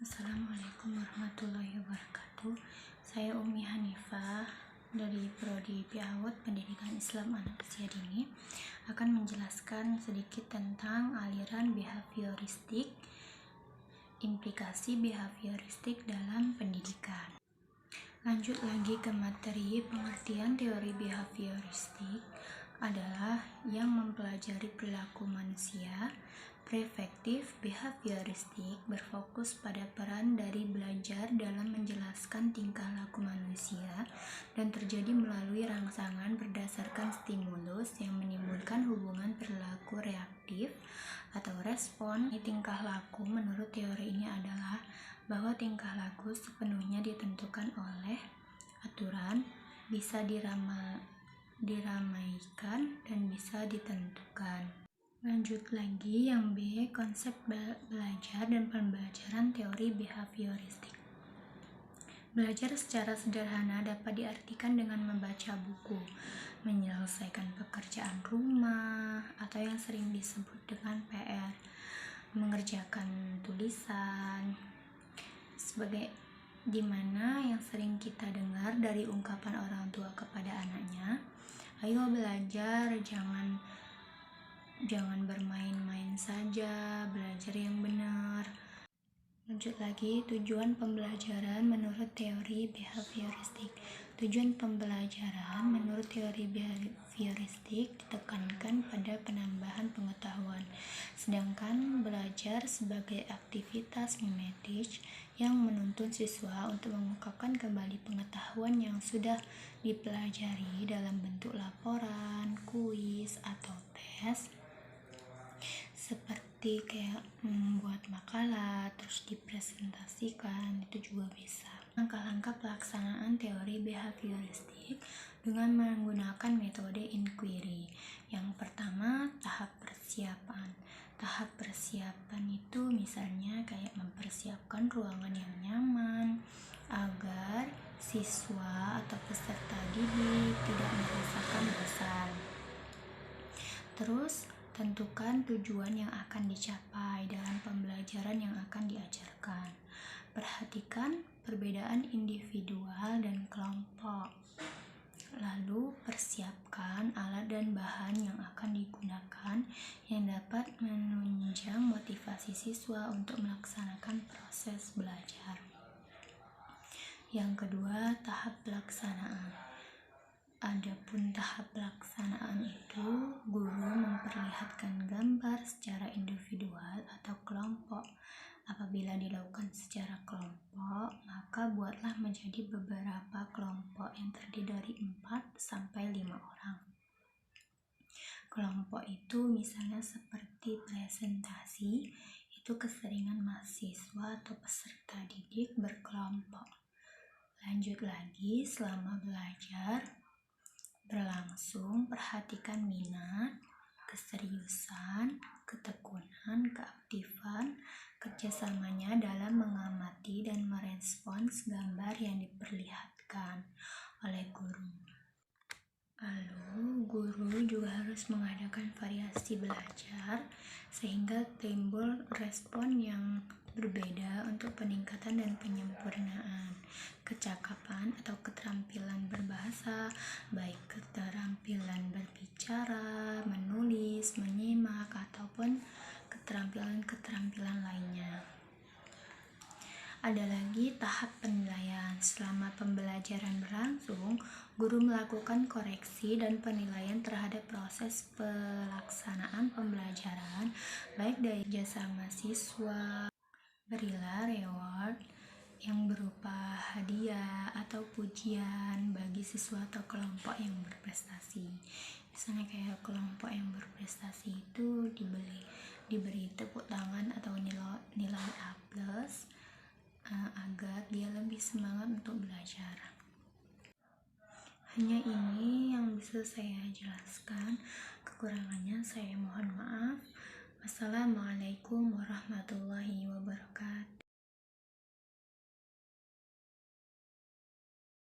Assalamualaikum warahmatullahi wabarakatuh. Saya Umi Hanifah dari Prodi PAUD Pendidikan Islam Anak Usia Dini akan menjelaskan sedikit tentang aliran behavioristik, implikasi behavioristik dalam pendidikan. Lanjut lagi ke materi. Pengertian teori behavioristik adalah yang mempelajari perilaku manusia. Perspektif behavioristik berfokus pada peran dari belajar dalam menjelaskan tingkah laku manusia dan terjadi melalui rangsangan berdasarkan stimulus yang menimbulkan hubungan perilaku reaktif atau respon. Tingkah laku menurut teori ini adalah bahwa tingkah laku sepenuhnya ditentukan oleh aturan, bisa diramaikan dan bisa ditentukan. Lanjut lagi yang B, konsep belajar dan pembelajaran teori behavioristik. Belajar secara sederhana dapat diartikan dengan membaca buku, menyelesaikan pekerjaan rumah, atau yang sering disebut dengan PR, mengerjakan tulisan, sebagai dimana yang sering kita dengar dari ungkapan orang tua kepada anaknya, ayo belajar, jangan bermain-main saja, belajar yang benar. Lanjut lagi, tujuan pembelajaran menurut teori behavioristik. Tujuan pembelajaran menurut teori behavioristik ditekankan pada penambahan pengetahuan, sedangkan belajar sebagai aktivitas mimetis yang menuntun siswa untuk mengungkapkan kembali pengetahuan yang sudah dipelajari dalam bentuk laporan, kuis, atau tes, seperti kayak membuat makalah terus dipresentasikan, itu juga bisa. Langkah-langkah pelaksanaan teori behavioristik dengan menggunakan metode inquiry. Yang pertama, tahap persiapan. Tahap persiapan itu misalnya kayak mempersiapkan ruangan yang nyaman agar siswa atau peserta didik tidak merasakan bosan. Terus, tentukan tujuan yang akan dicapai dalam pembelajaran yang akan diajarkan. Perhatikan perbedaan individual dan kelompok. Lalu, persiapkan alat dan bahan yang akan digunakan yang dapat menunjang motivasi siswa untuk melaksanakan proses belajar. Yang kedua, tahap pelaksanaan. Adapun tahap pelaksanaan itu, guru memperlihatkan gambar secara individual atau kelompok. Apabila dilakukan secara kelompok, maka buatlah menjadi beberapa kelompok yang terdiri dari 4 sampai 5 orang. Kelompok itu misalnya seperti presentasi, itu keseringan mahasiswa atau peserta didik berkelompok. Lanjut lagi, selama belajar berlangsung, perhatikan minat, keseriusan, ketekunan, keaktifan, kerjasamanya dalam mengamati dan merespons gambar yang diperlihatkan oleh guru. Lalu, guru juga harus mengadakan variasi belajar sehingga timbul respon yang berbeda untuk peningkatan dan penyempurnaan kecakapan atau keterampilan berbahasa, baik keterampilan berbicara, menulis, menyimak, ataupun keterampilan-keterampilan lainnya. Ada lagi tahap penilaian. Selama pembelajaran berlangsung, guru melakukan koreksi dan penilaian terhadap proses pelaksanaan pembelajaran, baik dari jasa mahasiswa. Berilah reward yang berupa hadiah atau pujian bagi siswa atau kelompok yang berprestasi. Misalnya kayak kelompok yang berprestasi itu diberi tepuk tangan atau nilai A+, agar dia lebih semangat untuk belajar. Hanya ini yang bisa saya jelaskan, kekurangannya saya mohon maaf. Wassalamualaikum warahmatullahi wabarakatuh.